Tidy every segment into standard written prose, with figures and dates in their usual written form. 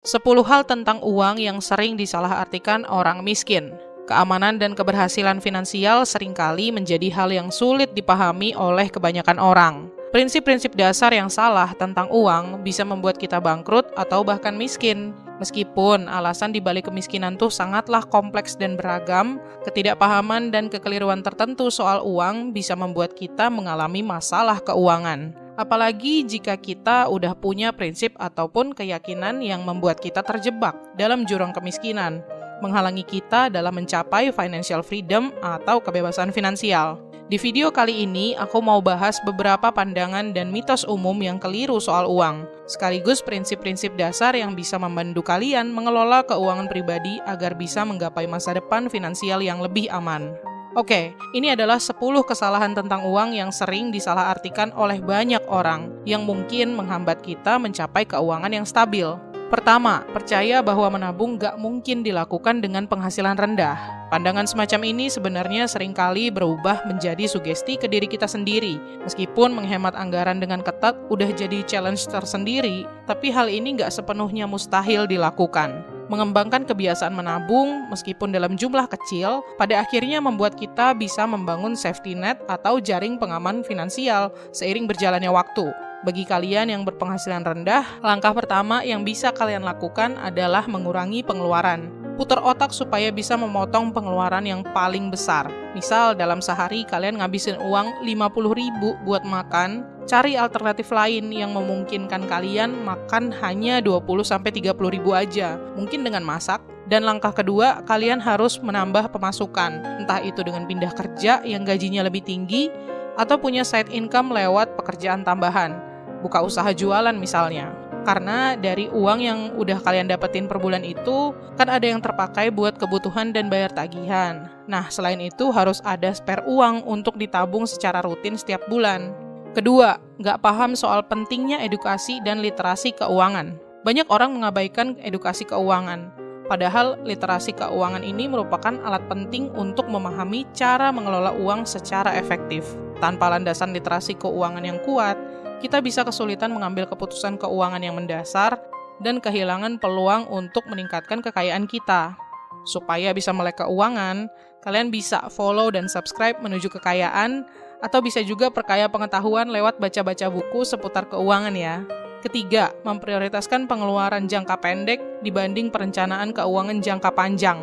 10 hal tentang uang yang sering disalahartikan orang miskin. Keamanan dan keberhasilan finansial seringkali menjadi hal yang sulit dipahami oleh kebanyakan orang. Prinsip-prinsip dasar yang salah tentang uang bisa membuat kita bangkrut atau bahkan miskin. Meskipun alasan dibalik kemiskinan tuh sangatlah kompleks dan beragam, ketidakpahaman dan kekeliruan tertentu soal uang bisa membuat kita mengalami masalah keuangan. Apalagi jika kita udah punya prinsip ataupun keyakinan yang membuat kita terjebak dalam jurang kemiskinan, menghalangi kita dalam mencapai financial freedom atau kebebasan finansial. Di video kali ini, aku mau bahas beberapa pandangan dan mitos umum yang keliru soal uang, sekaligus prinsip-prinsip dasar yang bisa membantu kalian mengelola keuangan pribadi agar bisa menggapai masa depan finansial yang lebih aman. Oke, ini adalah 10 kesalahan tentang uang yang sering disalahartikan oleh banyak orang yang mungkin menghambat kita mencapai keuangan yang stabil. Pertama, percaya bahwa menabung gak mungkin dilakukan dengan penghasilan rendah. Pandangan semacam ini sebenarnya seringkali berubah menjadi sugesti ke diri kita sendiri. Meskipun menghemat anggaran dengan ketat udah jadi challenge tersendiri, tapi hal ini gak sepenuhnya mustahil dilakukan. Mengembangkan kebiasaan menabung, meskipun dalam jumlah kecil, pada akhirnya membuat kita bisa membangun safety net atau jaring pengaman finansial seiring berjalannya waktu. Bagi kalian yang berpenghasilan rendah, langkah pertama yang bisa kalian lakukan adalah mengurangi pengeluaran. Putar otak supaya bisa memotong pengeluaran yang paling besar. Misal dalam sehari kalian ngabisin uang 50.000 buat makan, cari alternatif lain yang memungkinkan kalian makan hanya 20-30.000 aja, mungkin dengan masak. Dan langkah kedua, kalian harus menambah pemasukan, entah itu dengan pindah kerja yang gajinya lebih tinggi, atau punya side income lewat pekerjaan tambahan, buka usaha jualan misalnya. Karena dari uang yang udah kalian dapetin per bulan itu, kan ada yang terpakai buat kebutuhan dan bayar tagihan. Nah, selain itu harus ada spare uang untuk ditabung secara rutin setiap bulan. Kedua, nggak paham soal pentingnya edukasi dan literasi keuangan. Banyak orang mengabaikan edukasi keuangan. Padahal literasi keuangan ini merupakan alat penting untuk memahami cara mengelola uang secara efektif. Tanpa landasan literasi keuangan yang kuat, kita bisa kesulitan mengambil keputusan keuangan yang mendasar dan kehilangan peluang untuk meningkatkan kekayaan kita. Supaya bisa melek keuangan, kalian bisa follow dan subscribe menuju kekayaan, atau bisa juga perkaya pengetahuan lewat baca-baca buku seputar keuangan ya. Ketiga, memprioritaskan pengeluaran jangka pendek dibanding perencanaan keuangan jangka panjang.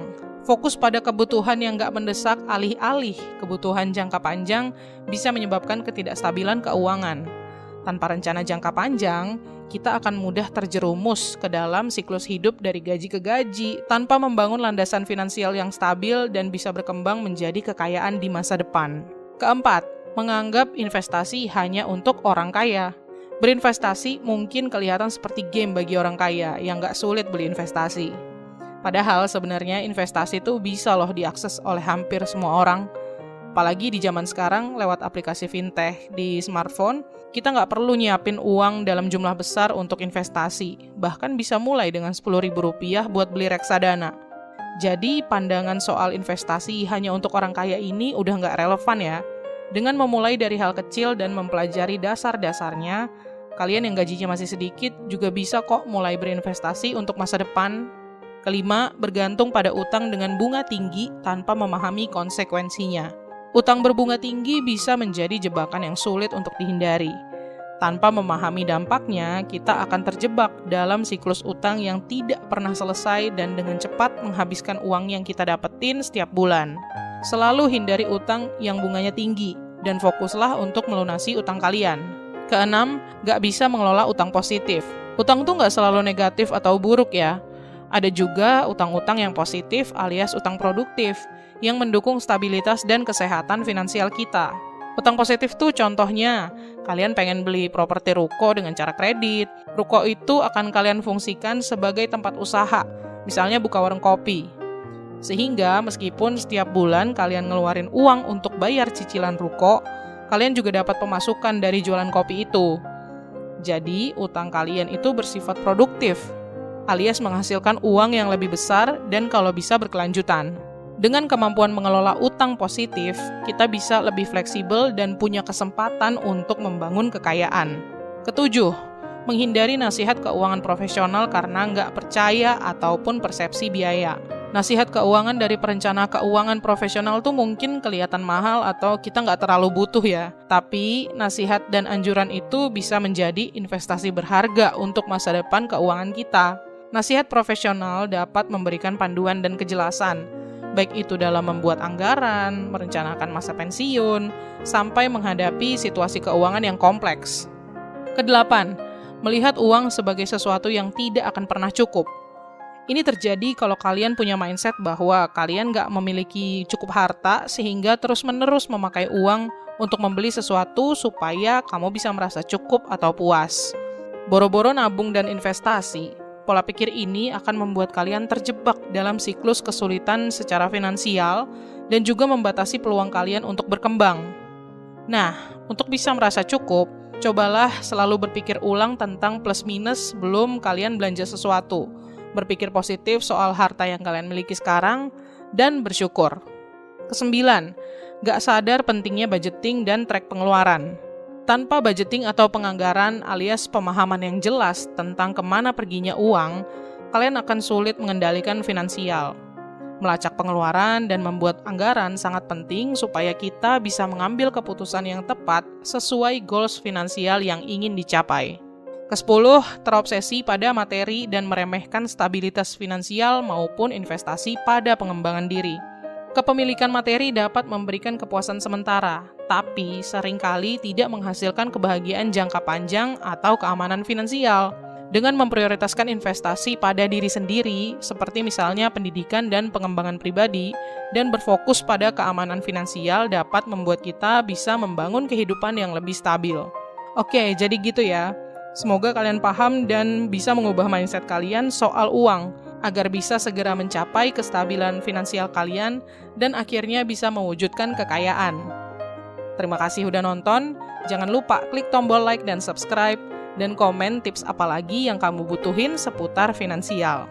Fokus pada kebutuhan yang nggak mendesak alih-alih kebutuhan jangka panjang bisa menyebabkan ketidakstabilan keuangan. Tanpa rencana jangka panjang, kita akan mudah terjerumus ke dalam siklus hidup dari gaji ke gaji tanpa membangun landasan finansial yang stabil dan bisa berkembang menjadi kekayaan di masa depan. Keempat, menganggap investasi hanya untuk orang kaya. Berinvestasi mungkin kelihatan seperti game bagi orang kaya yang nggak sulit beli investasi. Padahal sebenarnya investasi itu bisa loh diakses oleh hampir semua orang. Apalagi di zaman sekarang lewat aplikasi fintech di smartphone, kita nggak perlu nyiapin uang dalam jumlah besar untuk investasi. Bahkan bisa mulai dengan Rp10.000 buat beli reksadana. Jadi pandangan soal investasi hanya untuk orang kaya ini udah nggak relevan ya. Dengan memulai dari hal kecil dan mempelajari dasar-dasarnya, kalian yang gajinya masih sedikit juga bisa kok mulai berinvestasi untuk masa depan. Kelima, bergantung pada utang dengan bunga tinggi tanpa memahami konsekuensinya. Utang berbunga tinggi bisa menjadi jebakan yang sulit untuk dihindari. Tanpa memahami dampaknya, kita akan terjebak dalam siklus utang yang tidak pernah selesai dan dengan cepat menghabiskan uang yang kita dapetin setiap bulan. Selalu hindari utang yang bunganya tinggi dan fokuslah untuk melunasi utang kalian. Keenam, gak bisa mengelola utang positif. Utang tuh gak selalu negatif atau buruk ya. Ada juga utang-utang yang positif alias utang produktif yang mendukung stabilitas dan kesehatan finansial kita. Utang positif tuh contohnya, kalian pengen beli properti ruko dengan cara kredit. Ruko itu akan kalian fungsikan sebagai tempat usaha, misalnya buka warung kopi. Sehingga meskipun setiap bulan kalian ngeluarin uang untuk bayar cicilan ruko, kalian juga dapat pemasukan dari jualan kopi itu. Jadi, utang kalian itu bersifat produktif, alias menghasilkan uang yang lebih besar dan kalau bisa berkelanjutan. Dengan kemampuan mengelola utang positif, kita bisa lebih fleksibel dan punya kesempatan untuk membangun kekayaan. Ketujuh, Menghindari nasihat keuangan profesional karena nggak percaya ataupun persepsi biaya. Nasihat keuangan dari perencana keuangan profesional tuh mungkin kelihatan mahal atau kita nggak terlalu butuh ya. Tapi nasihat dan anjuran itu bisa menjadi investasi berharga untuk masa depan keuangan kita. Nasihat profesional dapat memberikan panduan dan kejelasan, baik itu dalam membuat anggaran, merencanakan masa pensiun, sampai menghadapi situasi keuangan yang kompleks. Kedelapan, melihat uang sebagai sesuatu yang tidak akan pernah cukup. Ini terjadi kalau kalian punya mindset bahwa kalian nggak memiliki cukup harta sehingga terus-menerus memakai uang untuk membeli sesuatu supaya kamu bisa merasa cukup atau puas. Boro-boro nabung dan investasi, pola pikir ini akan membuat kalian terjebak dalam siklus kesulitan secara finansial dan juga membatasi peluang kalian untuk berkembang. Nah, untuk bisa merasa cukup, cobalah selalu berpikir ulang tentang plus minus sebelum kalian belanja sesuatu. Berpikir positif soal harta yang kalian miliki sekarang, dan bersyukur. Kesembilan, gak sadar pentingnya budgeting dan track pengeluaran. Tanpa budgeting atau penganggaran alias pemahaman yang jelas tentang kemana perginya uang, kalian akan sulit mengendalikan finansial. Melacak pengeluaran dan membuat anggaran sangat penting supaya kita bisa mengambil keputusan yang tepat sesuai goals finansial yang ingin dicapai. Ke-10, terobsesi pada materi dan meremehkan stabilitas finansial maupun investasi pada pengembangan diri. Kepemilikan materi dapat memberikan kepuasan sementara, tapi seringkali tidak menghasilkan kebahagiaan jangka panjang atau keamanan finansial. Dengan memprioritaskan investasi pada diri sendiri, seperti misalnya pendidikan dan pengembangan pribadi, dan berfokus pada keamanan finansial dapat membuat kita bisa membangun kehidupan yang lebih stabil. Oke, jadi gitu ya. Semoga kalian paham dan bisa mengubah mindset kalian soal uang, agar bisa segera mencapai kestabilan finansial kalian dan akhirnya bisa mewujudkan kekayaan. Terima kasih udah nonton, jangan lupa klik tombol like dan subscribe, dan komen tips apa lagi yang kamu butuhin seputar finansial.